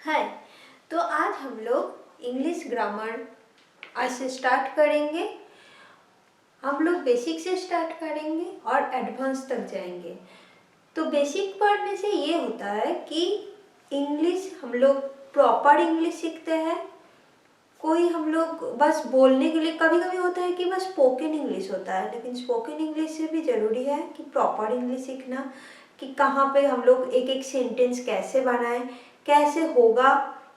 हाय। तो आज हम लोग इंग्लिश ग्रामर आज से स्टार्ट करेंगे। हम लोग बेसिक से स्टार्ट करेंगे और एडवांस तक जाएंगे। तो बेसिक पढ़ने से ये होता है कि इंग्लिश हम लोग प्रॉपर इंग्लिश सीखते हैं। कोई हम लोग बस बोलने के लिए, कभी कभी होता है कि बस स्पोकन इंग्लिश होता है, लेकिन स्पोकन इंग्लिश से भी ज़रूरी है कि प्रॉपर इंग्लिश सीखना, कि कहाँ पे हम लोग एक एक सेंटेंस कैसे बनाएं, कैसे होगा।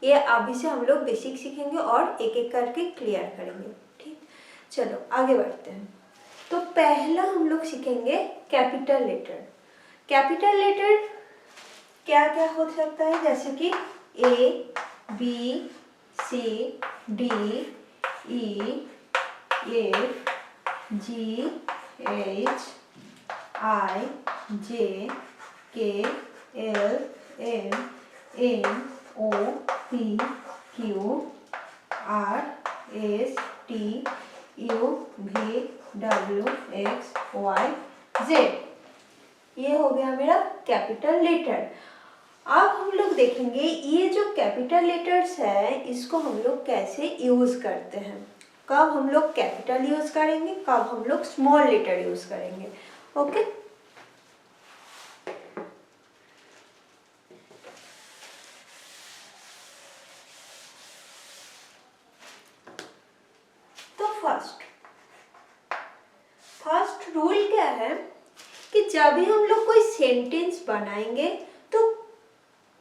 ये अभी से हम लोग बेसिक सीखेंगे और एक एक करके क्लियर करेंगे। ठीक, चलो आगे बढ़ते हैं। तो पहला हम लोग सीखेंगे कैपिटल लेटर। कैपिटल लेटर क्या क्या हो सकता है, जैसे कि A, B, C, D, E, F, G, H, I, J, K, L, M, N, O, P, Q, R, S, T, U, V, W, X, Y, Z. ये हो गया मेरा कैपिटल लेटर। अब हम लोग देखेंगे ये जो कैपिटल लेटर्स है इसको हम लोग कैसे यूज करते हैं। कब हम लोग कैपिटल यूज करेंगे, कब हम लोग स्मॉल लेटर यूज करेंगे। ओके, तो फर्स्ट रूल क्या है कि जब भी हम लोग कोई सेंटेंस बनाएंगे तो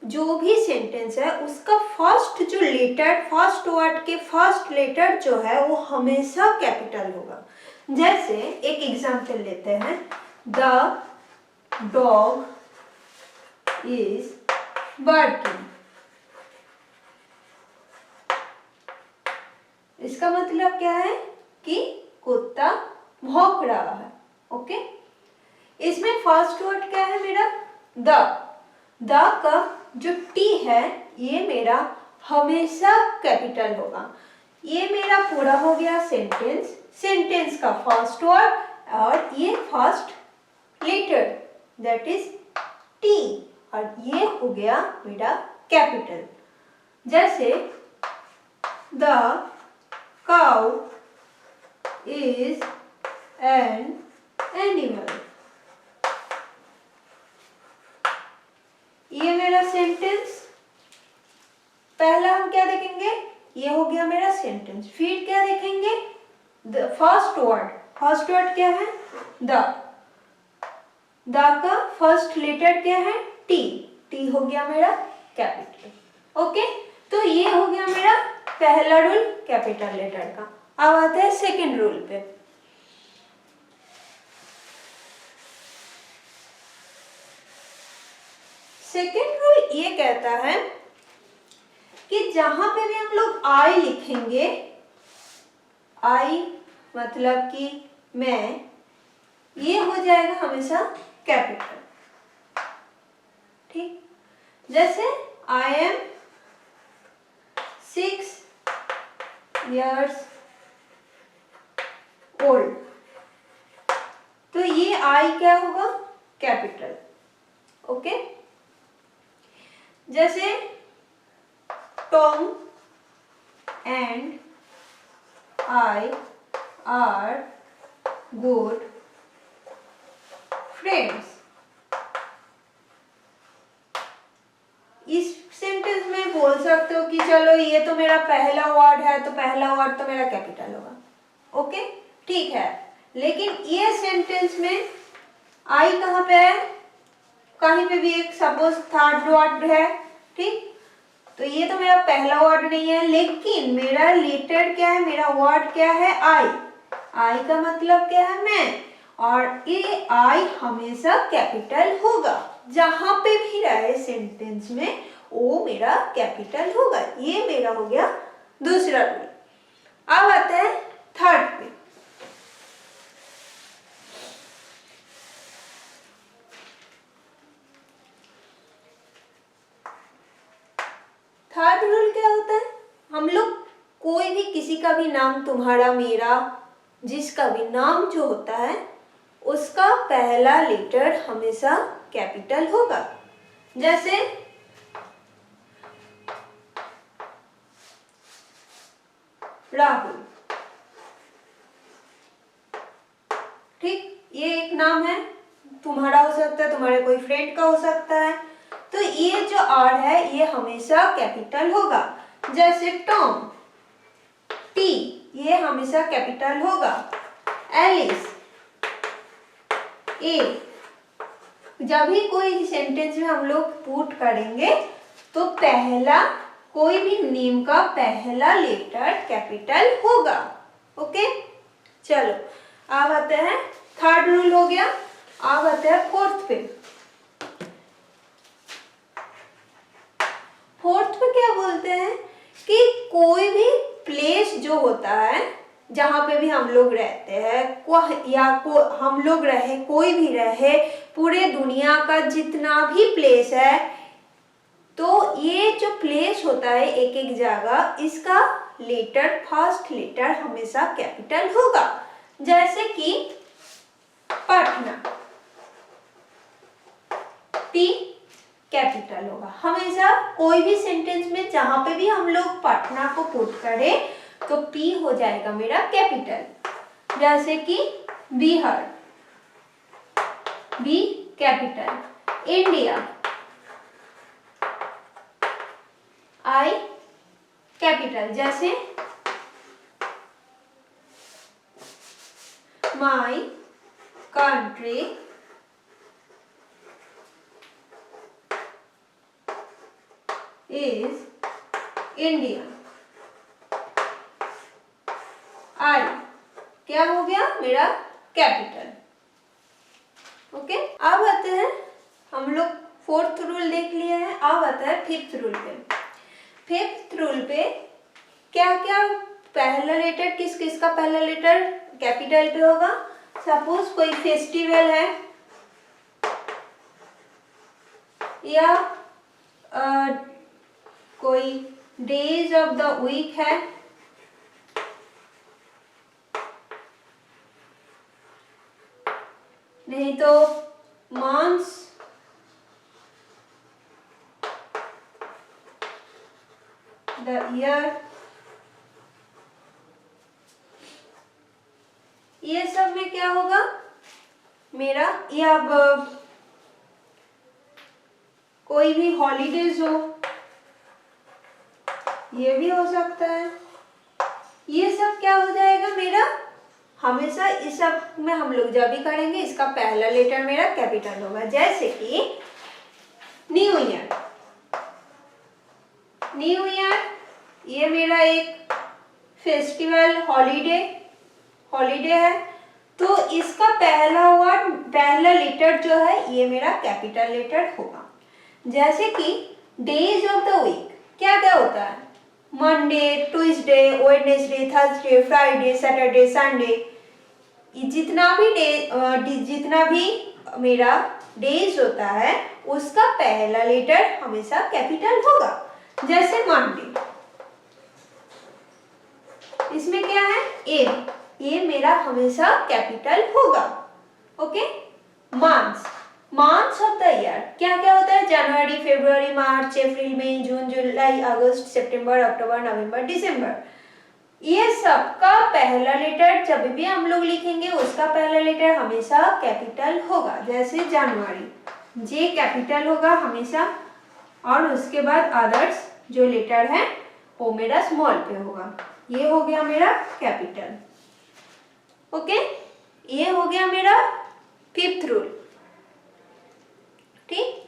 जो भी सेंटेंस है उसका फर्स्ट जो लेटर, फर्स्ट वर्ड के फर्स्ट लेटर जो है वो हमेशा कैपिटल होगा। जैसे एक एग्जांपल लेते हैं, द डॉग इज बार्किंग। इसका मतलब क्या है कि कुत्ता भौंक रहा है। ओके, इसमें फर्स्ट वर्ड क्या है मेरा, द का जो टी है ये मेरा हमेशा कैपिटल होगा। ये मेरा पूरा हो गया सेंटेंस का फर्स्ट वर्ड और ये first letter that is T, और ये हो गया मेरा कैपिटल। जैसे the cow is an animal. ये मेरा सेंटेंस, पहला हम क्या देखेंगे, ये हो गया मेरा सेंटेंस। फिर क्या देखेंगे, द फर्स्ट वर्ड क्या है, द का फर्स्ट लेटर क्या है, टी हो गया मेरा कैपिटल। ओके, तो ये हो गया मेरा पहला रूल कैपिटल लेटर का। अब आते हैं सेकेंड रूल पे। सेकेंड रूल ये कहता है कि जहां पे भी हम लोग आई लिखेंगे, आई मतलब कि मैं, ये हो जाएगा हमेशा कैपिटल। ठीक, जैसे आई एम 6 years old, तो ये आई क्या होगा, कैपिटल। ओके, जैसे Tom and I R good friends. इस सेंटेंस में बोल सकते हो कि चलो ये तो मेरा पहला वर्ड है तो पहला वर्ड तो मेरा कैपिटल होगा। ओके, ठीक है, लेकिन ये सेंटेंस में आई कहाँ पे है, कहीं पे भी एक सपोज थर्ड वर्ड है। ठीक, तो ये तो मेरा पहला वर्ड नहीं है, लेकिन मेरा लेटर क्या है, मेरा वर्ड क्या है, आई का मतलब क्या है, मैं, और ये आई हमेशा कैपिटल होगा। जहां पे भी रहे सेंटेंस में वो मेरा कैपिटल होगा। ये मेरा हो गया दूसरा रूल। अब आते हैं थर्ड पे। थर्ड रूल क्या होता है, हम लोग कोई भी किसी का भी नाम, तुम्हारा मेरा जिसका भी नाम जो होता है उसका पहला लेटर हमेशा कैपिटल होगा। जैसे राहुल। ठीक, ये एक नाम है, तुम्हारा हो सकता है, तुम्हारे कोई फ्रेंड का हो सकता है। तो ये जो आर है ये हमेशा कैपिटल होगा। जैसे टॉम, टी, ये हमेशा कैपिटल होगा। एलिस, ए। जब भी कोई सेंटेंस में हम लोग पुट करेंगे तो पहला कोई भी नेम का पहला लेटर कैपिटल होगा। ओके, चलो अब आते हैं, थर्ड रूल हो गया। अब आते हैं फोर्थ पे। फोर्थ पे क्या बोलते हैं कि कोई भी प्लेस जो होता है जहाँ पे भी हम लोग रहते हैं हम लोग रहे, कोई भी रहे, पूरे दुनिया का जितना भी प्लेस है, तो ये जो प्लेस होता है एक एक जगह, इसका लेटर, फर्स्ट लेटर हमेशा कैपिटल होगा। जैसे कि पटना, पी कैपिटल होगा हमेशा। कोई भी सेंटेंस में जहां पे भी हम लोग पटना को पुट करें तो पी हो जाएगा मेरा कैपिटल। जैसे कि Bihar, B capital. India, I capital. जैसे my country is India. I क्या हो गया मेरा कैपिटल। ओके, अब आते हैं हम लोग, फोर्थ रूल देख लिए हैं, अब आता है फिफ्थ रूल पे। फिफ्थ रूल पे क्या क्या पहला लेटर, किस किस का पहला लेटर कैपिटल पे होगा। सपोज कोई फेस्टिवल है या कोई डेज ऑफ द वीक है, नहीं तो मंथ्स, द ईयर, ये सब में क्या होगा मेरा। ये अब कोई भी हॉलीडेज हो, ये भी हो सकता है, ये सब क्या हो जाएगा मेरा हमेशा। इस सब में हम लोग जब भी करेंगे इसका पहला लेटर मेरा कैपिटल होगा। जैसे कि न्यू ईयर, न्यू ईयर ये मेरा एक फेस्टिवल हॉलीडे है, तो इसका पहला लेटर जो है ये मेरा कैपिटल लेटर होगा। जैसे कि डेज ऑफ द वीक क्या क्या होता है, Monday, Tuesday, Wednesday, Thursday, Friday, Saturday, Sunday. जितना भी मेरा डेज होता है उसका पहला लेटर हमेशा कैपिटल होगा। जैसे मंडे, इसमें क्या है ए, ये मेरा हमेशा कैपिटल होगा। Okay, months of the year क्या क्या होता है, जनवरी, फरवरी, मार्च, अप्रैल, मई, जून, जुलाई, अगस्त, सितंबर, अक्टूबर, नवंबर, दिसंबर। ये सबका पहला लेटर जब भी हम लोग लिखेंगे उसका पहला लेटर हमेशा कैपिटल होगा। जैसे जनवरी, जे कैपिटल होगा हमेशा, और उसके बाद अदर्स जो लेटर है वो मेरा स्मॉल पे होगा। ये हो गया मेरा कैपिटल। ओके, ये हो गया मेरा फिफ्थ रूल। ठीक,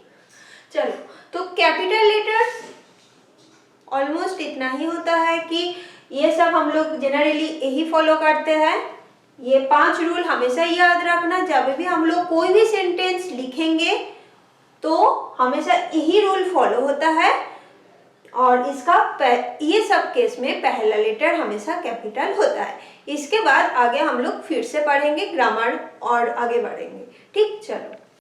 चलो, तो कैपिटल लेटर्स ऑलमोस्ट इतना ही होता है कि ये सब हम लोग जनरली यही फॉलो करते हैं। ये 5 रूल हमेशा याद रखना, जब भी हम लोग कोई भी सेंटेंस लिखेंगे तो हमेशा यही रूल फॉलो होता है। और इसका ये सब केस में पहला लेटर हमेशा कैपिटल होता है। इसके बाद आगे हम लोग फिर से पढ़ेंगे ग्रामर और आगे बढ़ेंगे। ठीक, चलो।